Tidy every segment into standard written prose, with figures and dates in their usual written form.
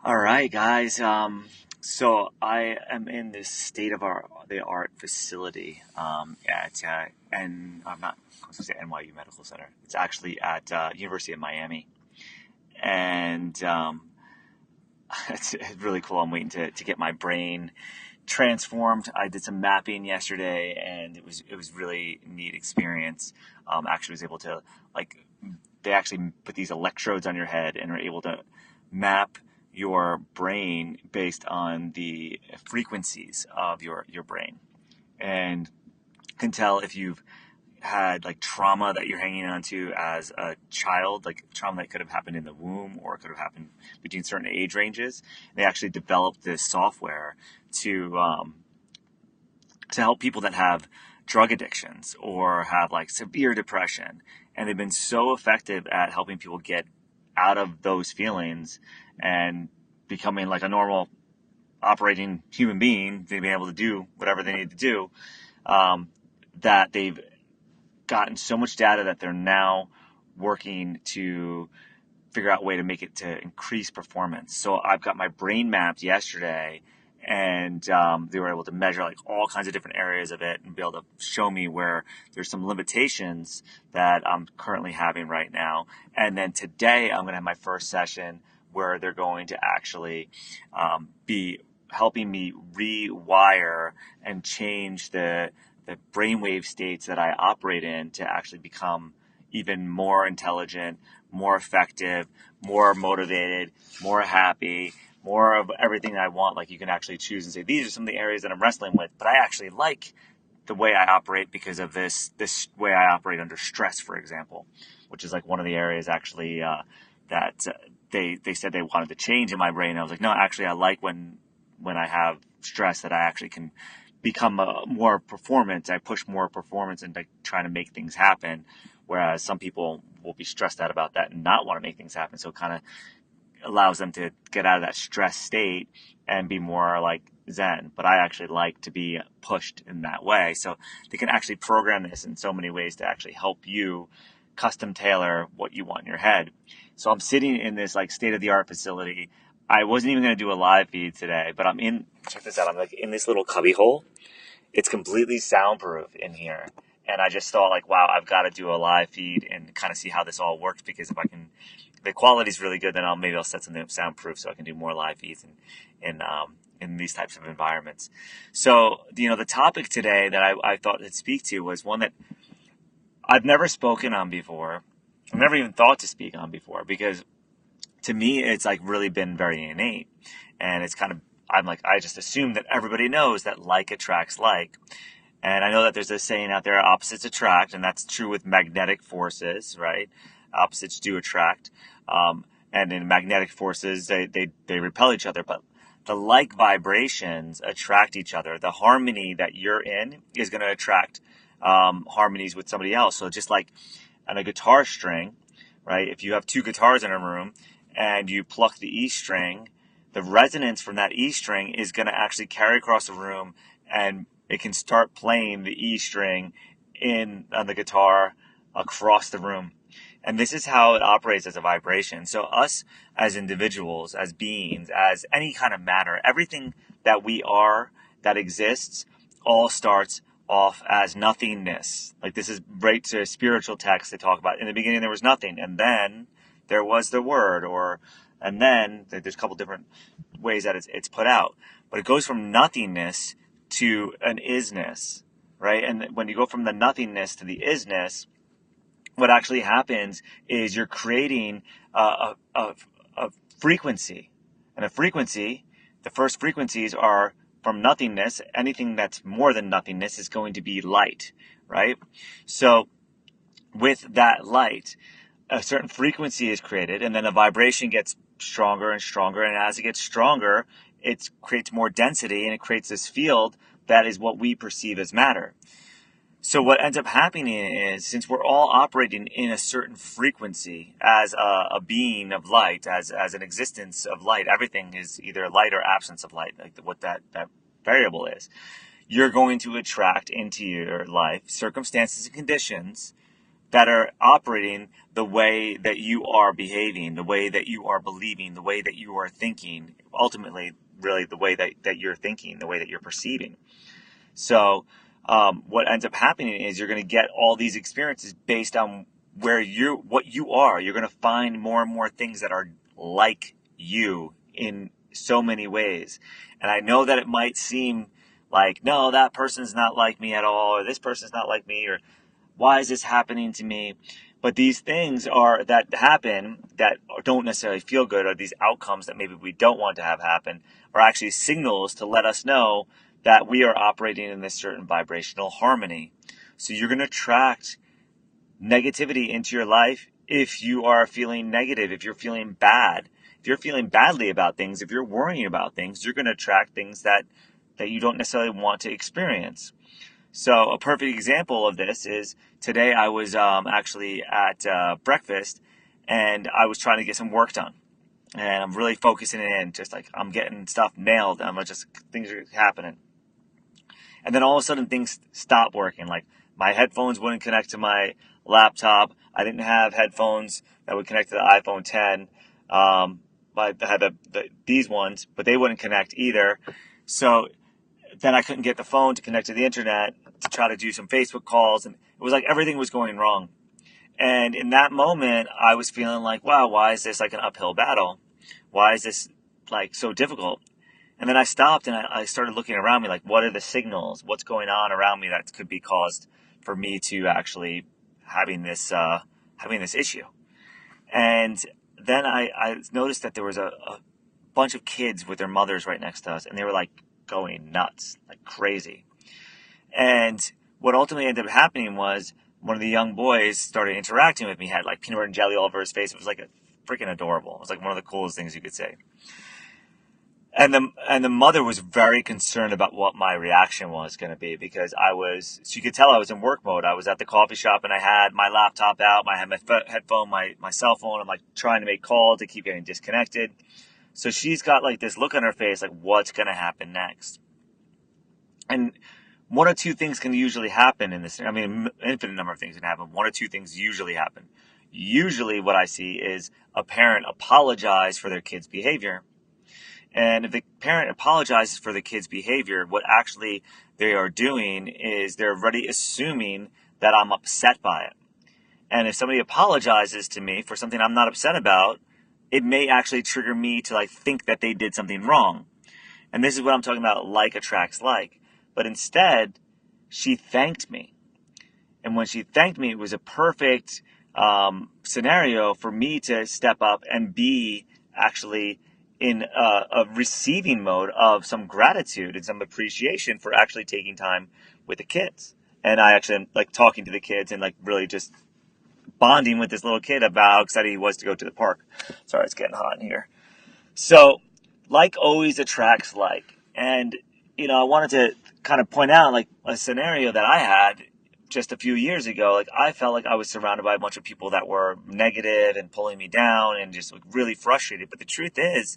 All right, guys. So I am in this state of the art facility and I'm not I was going to say NYU Medical Center. It's actually at University of Miami, and it's really cool. I'm waiting to get my brain transformed. I did some mapping yesterday, and it was really neat experience. Actually, was able to like they actually put these electrodes on your head and are able to map your brain based on the frequencies of your brain, and can tell if you've had like trauma that you're hanging on to as a child, like trauma that could have happened in the womb or it could have happened between certain age ranges. They actually developed this software to um, to help people that have drug addictions or have like severe depression. And they've been so effective at helping people get out of those feelings and becoming like a normal operating human being, being able to do whatever they need to do, um, that they've gotten so much data that they're now working to figure out a way to make it to increase performance. So I've got my brain mapped yesterday, and they were able to measure like all kinds of different areas of it and be able to show me where there's some limitations that I'm currently having right now. And then today I'm going to have my first session where they're going to actually be helping me rewire and change the brainwave states that I operate in to actually become even more intelligent, more effective, more motivated, more happy, more of everything I want. Like you can actually choose and say, these are some of the areas that I'm wrestling with, but I actually like the way I operate because of this way I operate under stress, for example, which is like one of the areas actually that they said they wanted to change in my brain. I was like, no, actually, I like when I have stress that I actually can become more performance. I push more performance into trying to make things happen, whereas some people will be stressed out about that and not want to make things happen. So it kind of allows them to get out of that stress state and be more like Zen. But I actually like to be pushed in that way. So they can actually program this in so many ways to actually help you custom tailor what you want in your head. So I'm sitting in this like state of the art facility. I wasn't even going to do a live feed today, but check this out. I'm like in this little cubby hole. It's completely soundproof in here. And I just thought like, wow, I've got to do a live feed and kind of see how this all works, because if I can, the quality's really good, then maybe I'll set something up soundproof so I can do more live feeds in these types of environments. So, the topic today that I thought to speak to was one that I've never spoken on before. I've never even thought to speak on before, because to me, it's like really been very innate. And it's kind of, I'm like, I just assume that everybody knows that like attracts like. And I know that there's this saying out there, opposites attract, and that's true with magnetic forces, right? Opposites do attract. And in magnetic forces, they repel each other, but the like vibrations attract each other. The harmony that you're in is going to attract harmonies with somebody else. So just like on a guitar string, right? If you have two guitars in a room and you pluck the E string, the resonance from that E string is going to actually carry across the room, and it can start playing the E string on the guitar across the room. And this is how it operates as a vibration. So us as individuals, as beings, as any kind of matter, everything that we are, that exists, all starts off as nothingness. Like this is right to spiritual texts. They talk about in the beginning there was nothing, and then there was the word, and then there's a couple different ways that it's put out, but it goes from nothingness to an isness, right? And when you go from the nothingness to the isness, what actually happens is you're creating a frequency, and a frequency, the first frequencies are from nothingness. Anything that's more than nothingness is going to be light, right? So with that light, a certain frequency is created, and then a vibration gets stronger and stronger, and as it gets stronger, it creates more density, and it creates this field that is what we perceive as matter. So what ends up happening is, since we're all operating in a certain frequency as a being of light, as an existence of light, everything is either light or absence of light, like what that variable is. You're going to attract into your life circumstances and conditions that are operating the way that you are behaving, the way that you are believing, the way that you are thinking, ultimately, really the way that you're thinking, the way that you're perceiving. So what ends up happening is you're going to get all these experiences based on what you are. You're going to find more and more things that are like you in so many ways. And I know that it might seem like, no, that person's not like me at all, or this person's not like me, or why is this happening to me? But these things that happen that don't necessarily feel good, or these outcomes that maybe we don't want to have happen, are actually signals to let us know that we are operating in this certain vibrational harmony. So you're going to attract negativity into your life if you are feeling negative, if you're feeling bad, if you're feeling badly about things, if you're worrying about things, you're going to attract things that you don't necessarily want to experience. So a perfect example of this is today I was actually at breakfast, and I was trying to get some work done. And I'm really focusing in, just like I'm getting stuff nailed. Things are happening. And then all of a sudden things stopped working. Like my headphones wouldn't connect to my laptop. I didn't have headphones that would connect to the iPhone 10. I had these ones, but they wouldn't connect either. So then I couldn't get the phone to connect to the internet to try to do some Facebook calls. And it was like everything was going wrong. And in that moment, I was feeling like, wow, why is this like an uphill battle? Why is this like so difficult? And then I stopped and I started looking around me, like, what are the signals? What's going on around me that could be caused for me to actually having this issue? And then I noticed that there was a bunch of kids with their mothers right next to us, and they were like going nuts, like crazy. And what ultimately ended up happening was one of the young boys started interacting with me, had like peanut butter and jelly all over his face. It was like freaking adorable. It was like one of the coolest things you could say. And the mother was very concerned about what my reaction was going to be, because she could tell I was in work mode. I was at the coffee shop and I had my laptop out, I had my headphone, my cell phone. I'm like trying to make calls to keep getting disconnected. So she's got like this look on her face, like what's going to happen next? And one or two things can usually happen in this. I mean, an infinite number of things can happen. One or two things usually happen. Usually what I see is a parent apologize for their kid's behavior. And if the parent apologizes for the kid's behavior, what actually they are doing is they're already assuming that I'm upset by it. And if somebody apologizes to me for something I'm not upset about, it may actually trigger me to like think that they did something wrong. And this is what I'm talking about, like attracts like. But instead, she thanked me. And when she thanked me, it was a perfect scenario for me to step up and be actually in a receiving mode of some gratitude and some appreciation for actually taking time with the kids. And I actually am like talking to the kids and like really just bonding with this little kid about how excited he was to go to the park. Sorry, it's getting hot in here. So like always attracts like. And, I wanted to kind of point out like a scenario that I had just a few years ago. Like I felt like I was surrounded by a bunch of people that were negative and pulling me down and just like really frustrated. But the truth is,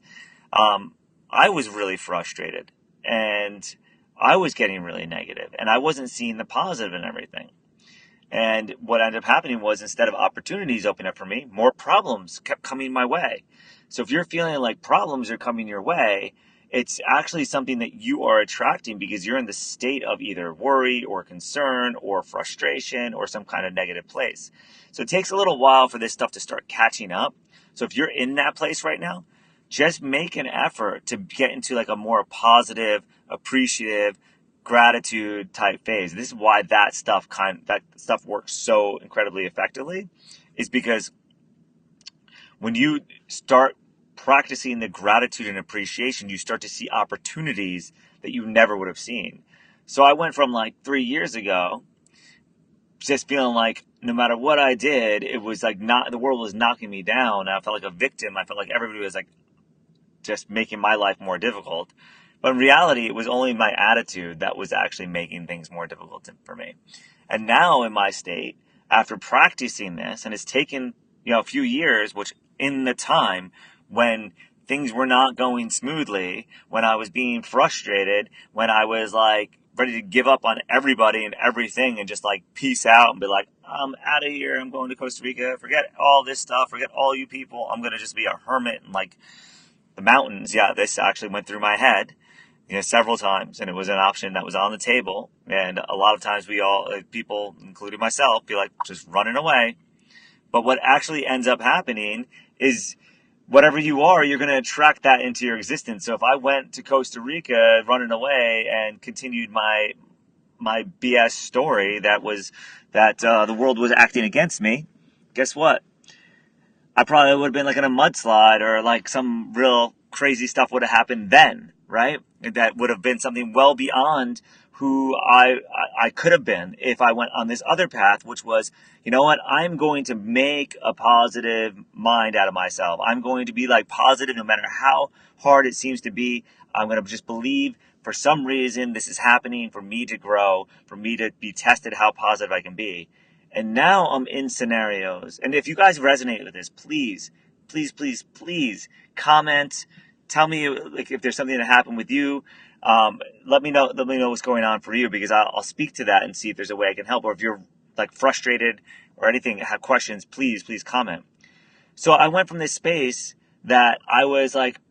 I was really frustrated and I was getting really negative and I wasn't seeing the positive in everything. And what ended up happening was, instead of opportunities opening up for me, more problems kept coming my way. So if you're feeling like problems are coming your way, it's actually something that you are attracting because you're in the state of either worry or concern or frustration or some kind of negative place. So it takes a little while for this stuff to start catching up. So if you're in that place right now, just make an effort to get into like a more positive, appreciative, gratitude type phase. This is why that stuff works so incredibly effectively, is because when you start practicing the gratitude and appreciation, you start to see opportunities that you never would have seen. So I went from like 3 years ago just feeling like no matter what I did, it was like the world was knocking me down. I felt like a victim. I felt like everybody was like just making my life more difficult. But in reality, it was only my attitude that was actually making things more difficult for me. And now in my state, after practicing this, and it's taken, a few years, which in the time when things were not going smoothly, when I was being frustrated, when I was like ready to give up on everybody and everything and just like peace out and be like, I'm out of here. I'm going to Costa Rica. Forget all this stuff. Forget all you people. I'm going to just be a hermit in like the mountains. Yeah, this actually went through my head, several times, and it was an option that was on the table. And a lot of times people, including myself, be like just running away. But what actually ends up happening is whatever you are, you're going to attract that into your existence. So if I went to Costa Rica running away and continued my BS story that the world was acting against me, guess what? I probably would have been like in a mudslide, or like some real crazy stuff would have happened then, right? That would have been something well beyond who I could have been if I went on this other path, which was, you know what, I'm going to make a positive mind out of myself. I'm going to be like positive no matter how hard it seems to be. I'm going to just believe for some reason this is happening for me to grow, for me to be tested how positive I can be. And now I'm in scenarios. And if you guys resonate with this, please, please, please, please comment. Tell me like if there's something that happened with you. Let me know what's going on for you, because I'll speak to that and see if there's a way I can help. Or if you're like frustrated or anything, have questions, please comment. So I went from this space that I was like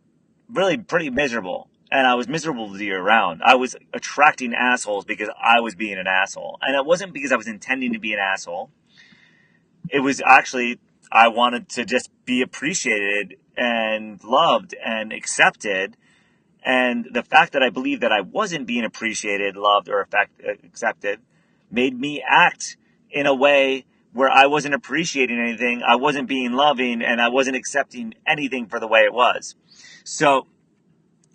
really pretty miserable. And I was miserable the year round. I was attracting assholes because I was being an asshole. And it wasn't because I was intending to be an asshole. It was actually, I wanted to just be appreciated and loved and accepted. And the fact that I believed that I wasn't being appreciated, loved, or accepted made me act in a way where I wasn't appreciating anything, I wasn't being loving, and I wasn't accepting anything for the way it was. So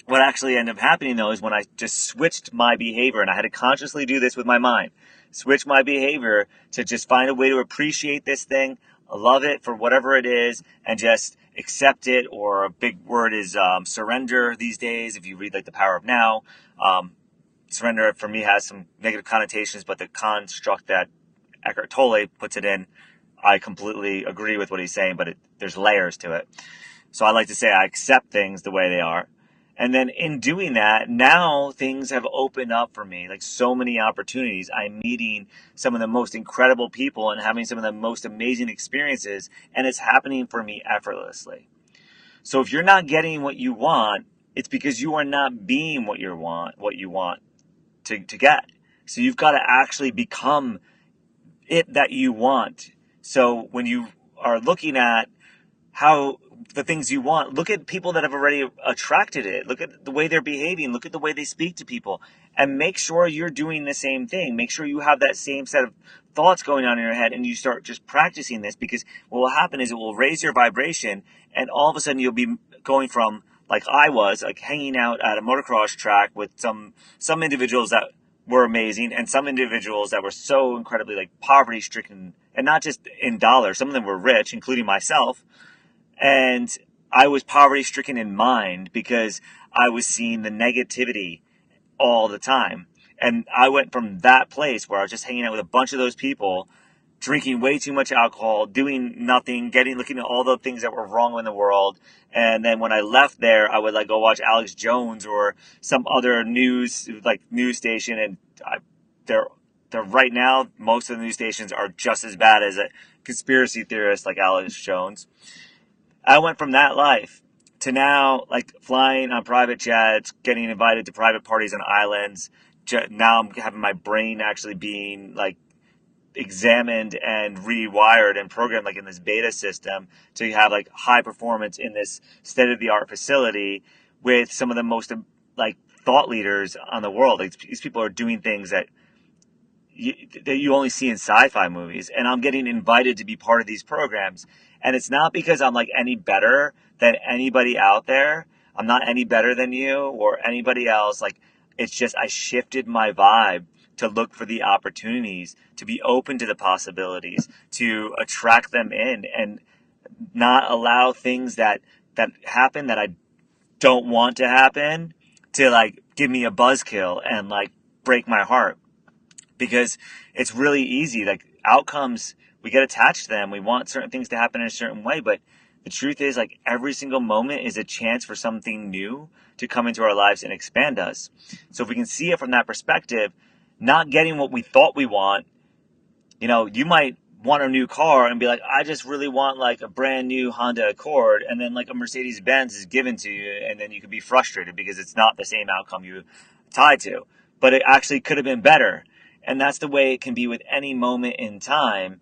what actually ended up happening, though, is when I just switched my behavior, and I had to consciously do this with my mind, switch my behavior to just find a way to appreciate this thing, love it for whatever it is, and just accept it. Or a big word is surrender these days. If you read like The Power of Now, surrender for me has some negative connotations, but the construct that Eckhart Tolle puts it in, I completely agree with what he's saying, but there's layers to it. So I like to say I accept things the way they are. And then in doing that, now things have opened up for me, like so many opportunities. I'm meeting some of the most incredible people and having some of the most amazing experiences, and it's happening for me effortlessly. So if you're not getting what you want, it's because you are not being what you want to get. So you've got to actually become it that you want. So when you are looking at how the things you want, look at people that have already attracted it. Look at the way they're behaving. Look at the way they speak to people, and make sure you're doing the same thing. Make sure you have that same set of thoughts going on in your head, and you start just practicing this, because what will happen is it will raise your vibration, and all of a sudden you'll be going from, like I was, like hanging out at a motocross track with some individuals that were amazing, and some individuals that were so incredibly like poverty stricken, and not just in dollars. Some of them were rich, including myself. And I was poverty stricken in mind because I was seeing the negativity all the time. And I went from that place where I was just hanging out with a bunch of those people, drinking way too much alcohol, doing nothing, looking at all the things that were wrong in the world. And then when I left there, I would like go watch Alex Jones or some other news station. And they're right now, most of the news stations are just as bad as a conspiracy theorist like Alex Jones. I went from that life to now, like flying on private jets, getting invited to private parties on islands. Now I'm having my brain actually being like examined and rewired and programmed like in this beta system to have like high performance in this state-of-the-art facility with some of the most like thought leaders on the world. Like, these people are doing things that you only see in sci-fi movies, and I'm getting invited to be part of these programs. And it's not because I'm like any better than anybody out there. I'm not any better than you or anybody else. Like, it's just I shifted my vibe to look for the opportunities, to be open to the possibilities, to attract them in, and not allow things that happen that I don't want to happen to like give me a buzzkill and like break my heart. Because it's really easy. Like, outcomes, we get attached to them. We want certain things to happen in a certain way, but The truth is, like, every single moment is a chance for something new to come into our lives and expand us. So if we can see it from that perspective, not getting what we thought we want, you might want a new car and be like, I just really want like a brand new Honda Accord, and then like a Mercedes Benz is given to you, and then you could be frustrated because it's not the same outcome you tied to, but it actually could have been better. And that's the way it can be with any moment in time.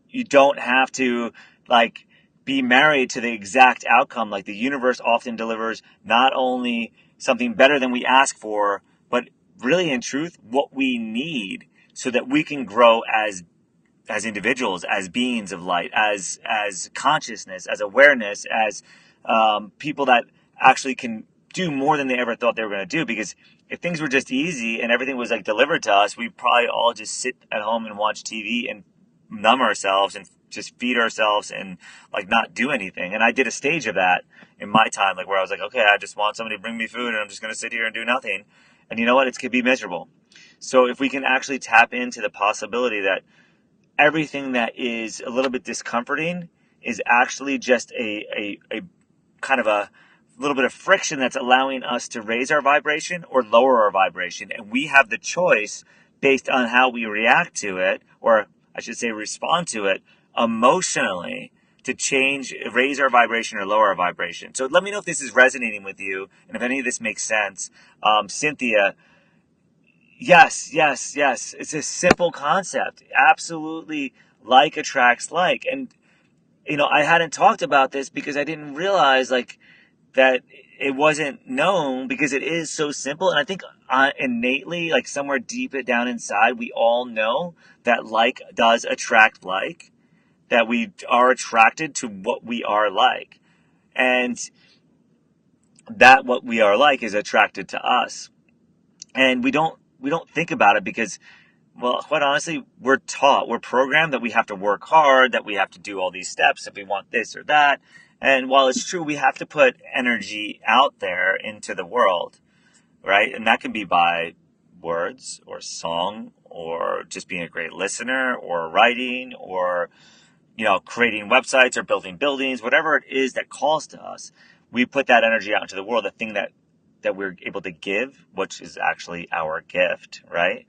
You don't have to like be married to the exact outcome. Like, the universe often delivers not only something better than we ask for, but really in truth what we need so that we can grow as individuals, as beings of light, as consciousness, as awareness, as people that actually can do more than they ever thought they were going to do. Because if things were just easy and everything was like delivered to us, we'd probably all just sit at home and watch TV and numb ourselves and just feed ourselves and like not do anything. And I did a stage of that in my time, like where I was like, okay, I just want somebody to bring me food and I'm just going to sit here and do nothing. And you know what? It could be miserable. So if we can actually tap into the possibility that everything that is a little bit discomforting is actually just a kind of a little bit of friction that's allowing us to raise our vibration or lower our vibration. And we have the choice based on how we react to it, or I should say respond to it emotionally, to change, raise our vibration or lower our vibration. So let me know if this is resonating with you and if any of this makes sense. Cynthia, yes, yes, yes. It's a simple concept. Absolutely, like attracts like. And, I hadn't talked about this because I didn't realize like that it wasn't known, because it is so simple. And I think innately, like somewhere deep it down inside, we all know that like does attract like, that we are attracted to what we are like. And that what we are like is attracted to us. And we don't think about it because, well, quite honestly, we're programmed that we have to work hard, that we have to do all these steps if we want this or that. And while it's true, we have to put energy out there into the world, right? And that can be by words or song or just being a great listener or writing or, creating websites or building buildings, whatever it is that calls to us. We put that energy out into the world, the thing that we're able to give, which is actually our gift, right?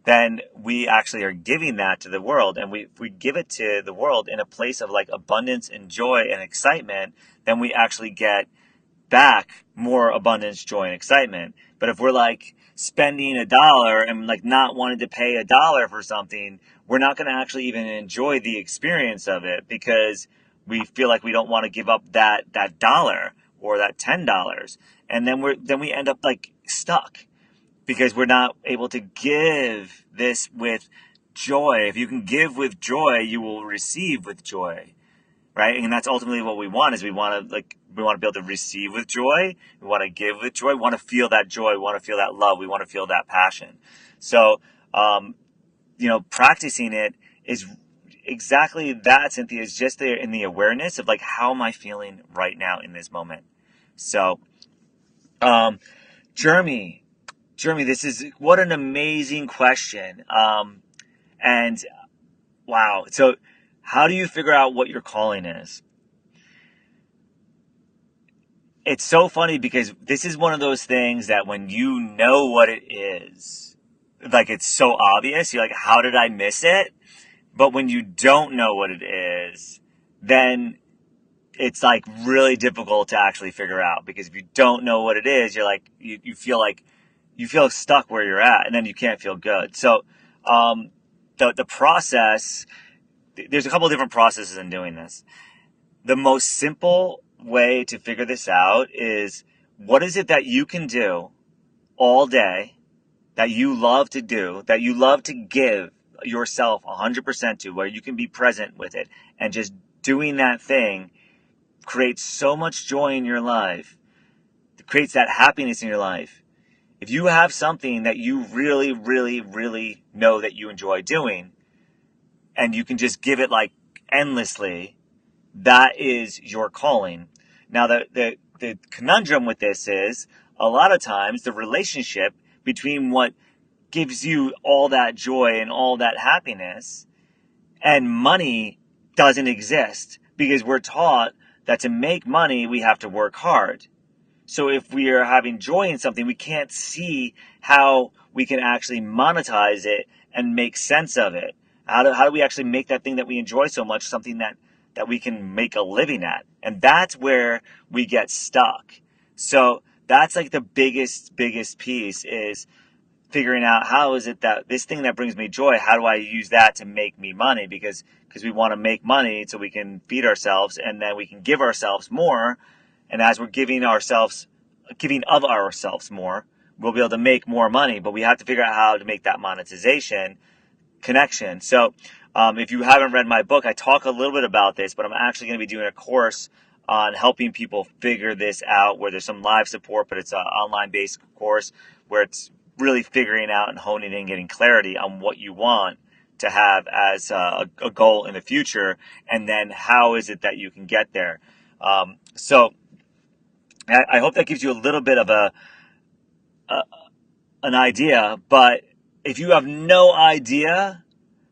Then we actually are giving that to the world. And if we give it to the world in a place of like abundance and joy and excitement, then we actually get back more abundance, joy, and excitement. But if we're like spending $1 and like not wanting to pay $1 for something, we're not going to actually even enjoy the experience of it because we feel like we don't want to give up that dollar or that $10. And then we end up like stuck, because we're not able to give this with joy. If you can give with joy, you will receive with joy, right? And that's ultimately what we want. Is we want to be able to receive with joy. We want to give with joy. We want to feel that joy. We want to feel that love. We want to feel that passion. So, practicing it is exactly that, Cynthia, is just there in the awareness of like, how am I feeling right now in this moment? So, Jeremy, what an amazing question. And wow. So how do you figure out what your calling is? It's so funny because this is one of those things that when you know what it is, like it's so obvious, you're like, how did I miss it? But when you don't know what it is, then it's like really difficult to actually figure out, because if you don't know what it is, you're like, you feel stuck where you're at, and then you can't feel good. So, the process, there's a couple of different processes in doing this. The most simple way to figure this out is, what is it that you can do all day that you love to do, that you love to give yourself 100% to, where you can be present with it, and just doing that thing creates so much joy in your life. It creates that happiness in your life. If you have something that you really, really, really know that you enjoy doing, and you can just give it like endlessly, that is your calling. Now, the conundrum with this is, a lot of times the relationship between what gives you all that joy and all that happiness and money doesn't exist, because we're taught that to make money, we have to work hard. So if we are having joy in something, we can't see how we can actually monetize it and make sense of it. How do we actually make that thing that we enjoy so much something that we can make a living at? And that's where we get stuck. So that's like the biggest piece is figuring out how is it that this thing that brings me joy, how do I use that to make me money? Because we want to make money so we can feed ourselves and then we can give ourselves more. And as we're giving of ourselves more, we'll be able to make more money, but we have to figure out how to make that monetization connection. So if you haven't read my book, I talk a little bit about this, but I'm actually going to be doing a course on helping people figure this out where there's some live support, but it's an online based course where it's really figuring out and honing in, getting clarity on what you want to have as a goal in the future, and then how is it that you can get there. So I hope that gives you a little bit of an idea, but if you have no idea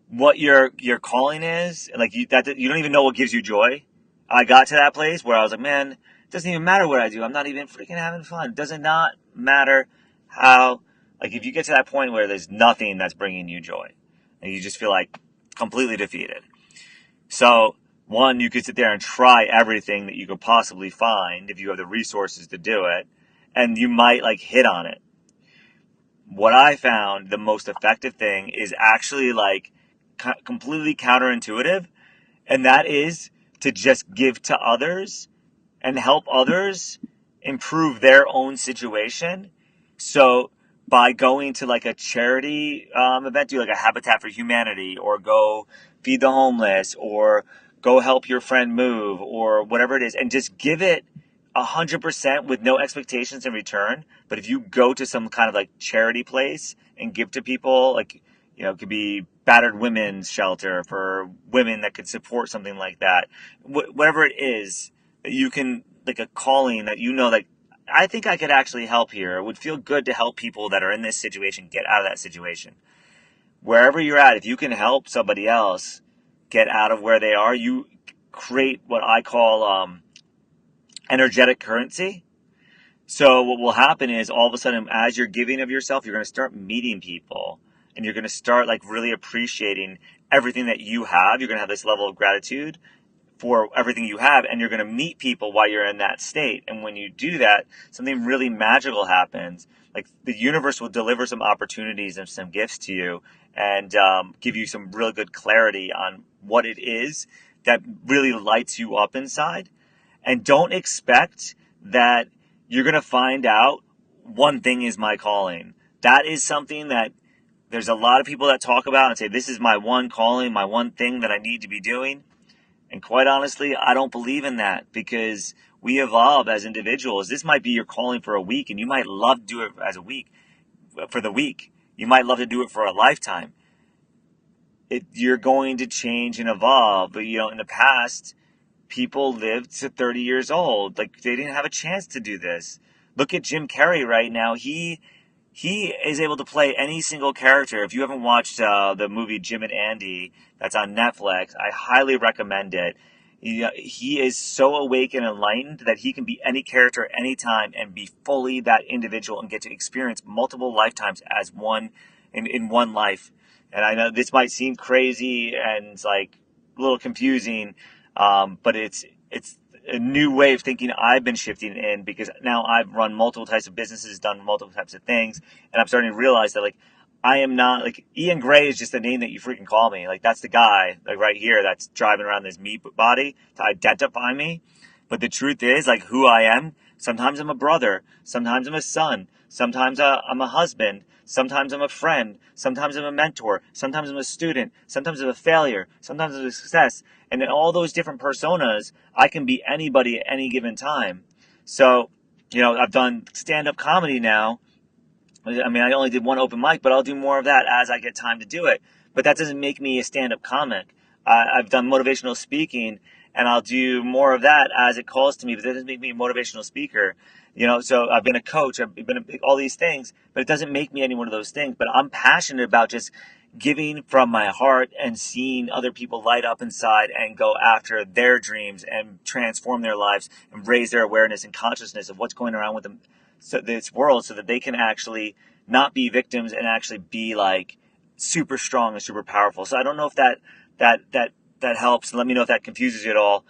what your calling is, like you don't even know what gives you joy. I got to that place where I was like, man, it doesn't even matter what I do. I'm not even freaking having fun. It does not matter how, like if you get to that point where there's nothing that's bringing you joy and you just feel like completely defeated. So one, you could sit there and try everything that you could possibly find if you have the resources to do it, and you might like hit on it. What I found the most effective thing is actually like completely counterintuitive, and that is to just give to others and help others improve their own situation. So by going to like a charity event, do like a Habitat for Humanity, or go feed the homeless, or go help your friend move, or whatever it is, and just give it 100% with no expectations in return. But if you go to some kind of like charity place and give to people, like, you know, it could be battered women's shelter for women that could support something like that. Whatever it is that you can, like a calling that you know, like, I think I could actually help here. It would feel good to help people that are in this situation get out of that situation. Wherever you're at, if you can help somebody else get out of where they are, you create what I call energetic currency. So what will happen is all of a sudden, as you're giving of yourself, you're going to start meeting people, and you're going to start like really appreciating everything that you have. You're going to have this level of gratitude for everything you have, and you're going to meet people while you're in that state. And when you do that, something really magical happens. Like the universe will deliver some opportunities and some gifts to you, and give you some real good clarity on what it is that really lights you up inside. And don't expect that you're going to find out one thing is my calling. That is something that there's a lot of people that talk about and say, this is my one calling, my one thing that I need to be doing. And quite honestly, I don't believe in that, because we evolve as individuals. This might be your calling for a week, and you might love to do it as a week, for the week. You might love to do it for a lifetime. You're going to change and evolve. But, you know, in the past, people lived to 30 years old. Like, they didn't have a chance to do this. Look at Jim Carrey right now. He is able to play any single character. If you haven't watched the movie Jim and Andy that's on Netflix, I highly recommend it. He is so awake and enlightened that he can be any character anytime and be fully that individual and get to experience multiple lifetimes as one in one life. And I know this might seem crazy and like a little confusing, but it's a new way of thinking I've been shifting in, because now I've run multiple types of businesses, done multiple types of things, and I'm starting to realize that like I am not like Ian Gray is just a name that you freaking call me. Like that's the guy like right here that's driving around this meat body to identify me. But the truth is like who I am. Sometimes I'm a brother. Sometimes I'm a son. Sometimes I'm a husband. Sometimes I'm a friend. Sometimes I'm a mentor. Sometimes I'm a student. Sometimes I'm a failure. Sometimes I'm a success. And in all those different personas, I can be anybody at any given time. So, you know, I've done stand-up comedy now. I mean, I only did one open mic, but I'll do more of that as I get time to do it. But that doesn't make me a stand-up comic. I've done motivational speaking, and I'll do more of that as it calls to me, but that doesn't make me a motivational speaker. You know, so I've been a coach, I've been all these things, but it doesn't make me any one of those things. But I'm passionate about just giving from my heart and seeing other people light up inside and go after their dreams and transform their lives and raise their awareness and consciousness of what's going around with them, so this world, so that they can actually not be victims and actually be like super strong and super powerful. So I don't know if that helps. Let me know if that confuses you at all.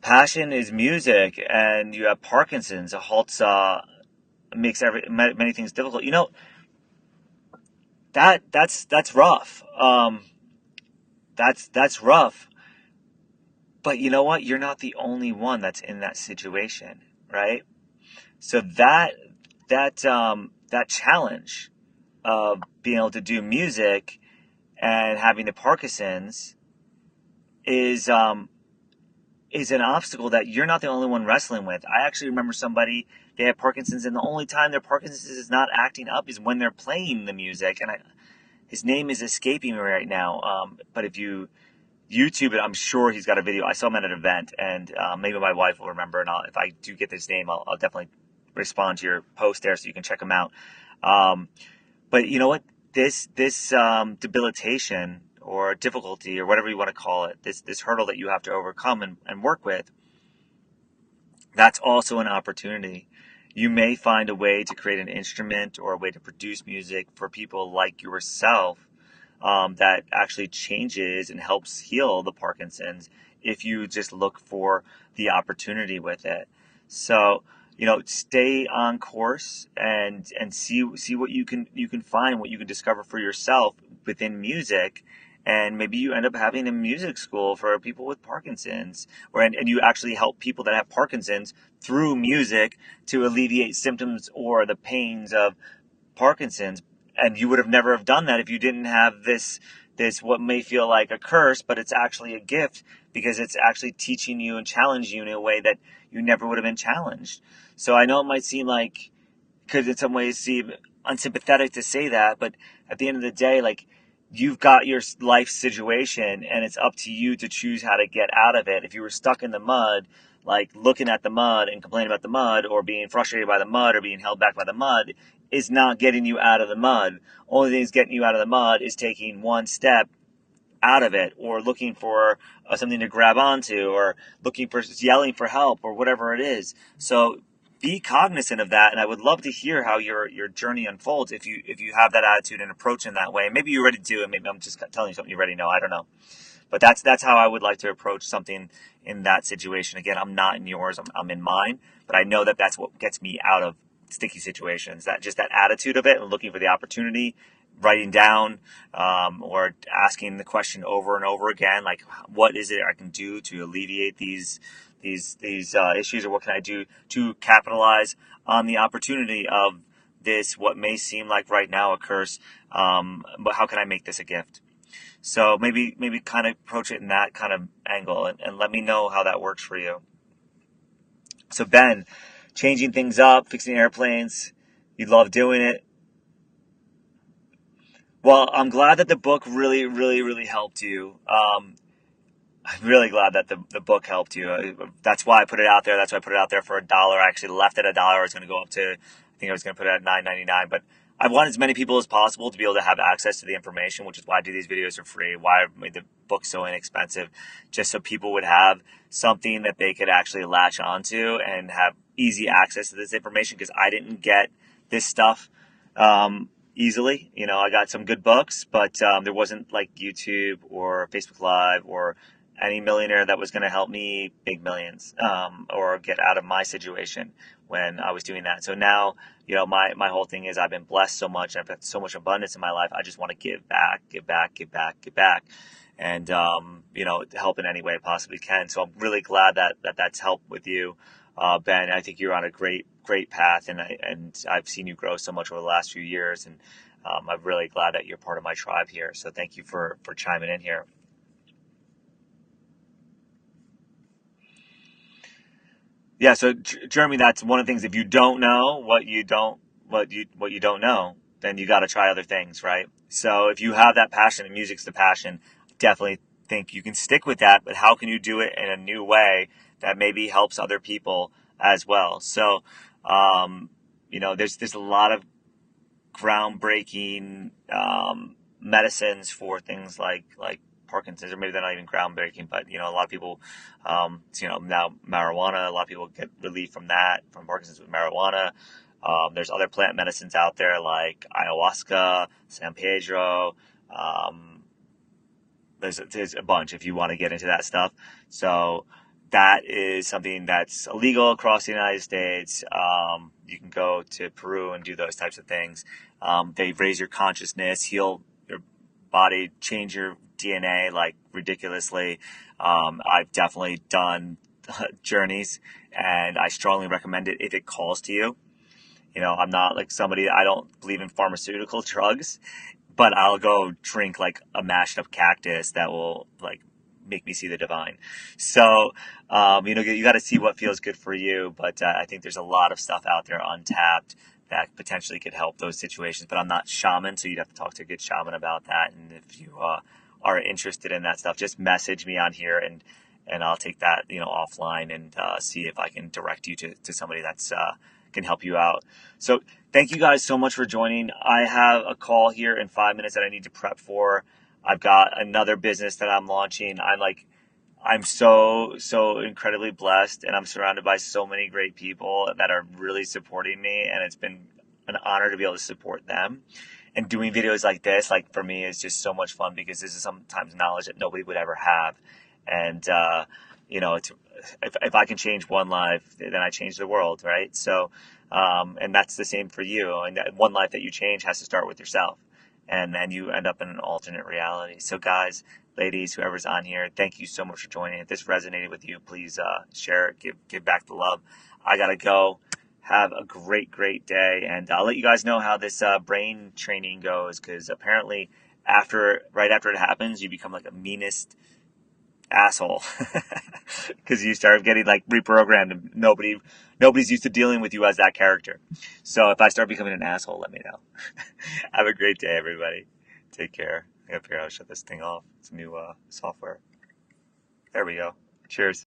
Passion is music, and you have Parkinson's. It halts, makes many things difficult. That's rough. That's rough. But you know what? You're not the only one that's in that situation, right? So that challenge of being able to do music and having the Parkinson's is an obstacle that you're not the only one wrestling with. I actually remember somebody, they have Parkinson's, and the only time their Parkinson's is not acting up is when they're playing the music. And his name is escaping me right now. But if you YouTube it, I'm sure he's got a video. I saw him at an event, and maybe my wife will remember. And if I do get this name, I'll definitely respond to your post there so you can check him out. But you know what? This debilitation or difficulty or whatever you want to call it, this hurdle that you have to overcome and work with, that's also an opportunity. You may find a way to create an instrument or a way to produce music for people like yourself that actually changes and helps heal the Parkinson's if you just look for the opportunity with it. So, stay on course and see what you can find, what you can discover for yourself within music. And maybe you end up having a music school for people with Parkinson's, and you actually help people that have Parkinson's through music to alleviate symptoms or the pains of Parkinson's. And you would have never have done that if you didn't have this what may feel like a curse, but it's actually a gift, because it's actually teaching you and challenging you in a way that you never would have been challenged. So I know it might seem like, could in some ways seem unsympathetic to say that, but at the end of the day, like, you've got your life situation and it's up to you to choose how to get out of it. If you were stuck in the mud, like looking at the mud and complaining about the mud, or being frustrated by the mud, or being held back by the mud, is not getting you out of the mud. Only thing that's getting you out of the mud is taking one step out of it, or looking for something to grab onto, or looking for yelling for help, or whatever it is. So be cognizant of that, and I would love to hear how your journey unfolds if you have that attitude and approach in that way. Maybe you already do, and maybe I'm just telling you something you already know. I don't know, but that's how I would like to approach something in that situation. Again, I'm not in yours; I'm in mine, but I know that that's what gets me out of sticky situations. That attitude of it, and looking for the opportunity, writing down, or asking the question over and over again, like, what is it I can do to alleviate these issues, or what can I do to capitalize on the opportunity of this, what may seem like right now a curse, but how can I make this a gift? So maybe kind of approach it in that kind of angle, and let me know how that works for you. So Ben, changing things up, fixing airplanes, you love doing it. Well, I'm glad that the book really, really, really helped you. I'm really glad that the book helped you. That's why I put it out there. That's why I put it out there for $1. I actually left it at $1. I was going to go up to, I think I was going to put it at $9.99. But I want as many people as possible to be able to have access to the information, which is why I do these videos for free, why I made the book so inexpensive, just so people would have something that they could actually latch onto and have easy access to this information, because I didn't get this stuff easily. I got some good books, but there wasn't like YouTube or Facebook Live or any millionaire that was going to help me make millions, or get out of my situation when I was doing that. So now, my whole thing is, I've been blessed so much. I've got so much abundance in my life. I just want to give back, and, help in any way I possibly can. So I'm really glad that that's helped with you, Ben. I think you're on a great path, and I've seen you grow so much over the last few years, and I'm really glad that you're part of my tribe here. So thank you for chiming in here. Yeah, so Jeremy, that's one of the things. If you don't know what you don't know, then you got to try other things, right? So if you have that passion, and music's the passion, definitely think you can stick with that. But how can you do it in a new way that maybe helps other people as well? So, there's a lot of groundbreaking medicines for things like Parkinson's, or maybe they're not even groundbreaking, but a lot of people, now marijuana. A lot of people get relief from Parkinson's with marijuana. There's other plant medicines out there like ayahuasca, San Pedro. There's a bunch if you want to get into that stuff. So that is something that's illegal across the United States. You can go to Peru and do those types of things. They raise your consciousness, heal your body, change your DNA like ridiculously. I've definitely done journeys, and I strongly recommend it if it calls to you. I'm not like somebody, I don't believe in pharmaceutical drugs, but I'll go drink like a mashed up cactus that will like make me see the divine. So, you got to see what feels good for you. But I think there's a lot of stuff out there untapped that potentially could help those situations. But I'm not shaman, so you'd have to talk to a good shaman about that. And if you are interested in that stuff, just message me on here, and I'll take that offline and see if I can direct you to somebody that's can help you out. So thank you guys so much for joining. I have a call here in 5 minutes that I need to prep for. I've got another business that I'm launching. I'm so incredibly blessed, and I'm surrounded by so many great people that are really supporting me, and it's been an honor to be able to support them. And doing videos like this, like for me, is just so much fun because this is sometimes knowledge that nobody would ever have. And if I can change one life, then I change the world, right? So, and that's the same for you. And that one life that you change has to start with yourself, and then you end up in an alternate reality. So, guys, ladies, whoever's on here, thank you so much for joining. If this resonated with you, please share it, give back the love. I gotta go. Have a great day, and I'll let you guys know how this brain training goes, because apparently right after it happens, you become like the meanest asshole because you start getting like reprogrammed, and nobody's used to dealing with you as that character. So if I start becoming an asshole, let me know. Have a great day, everybody. Take care. I gotta figure out how to shut this thing off. It's new software. There we go. Cheers.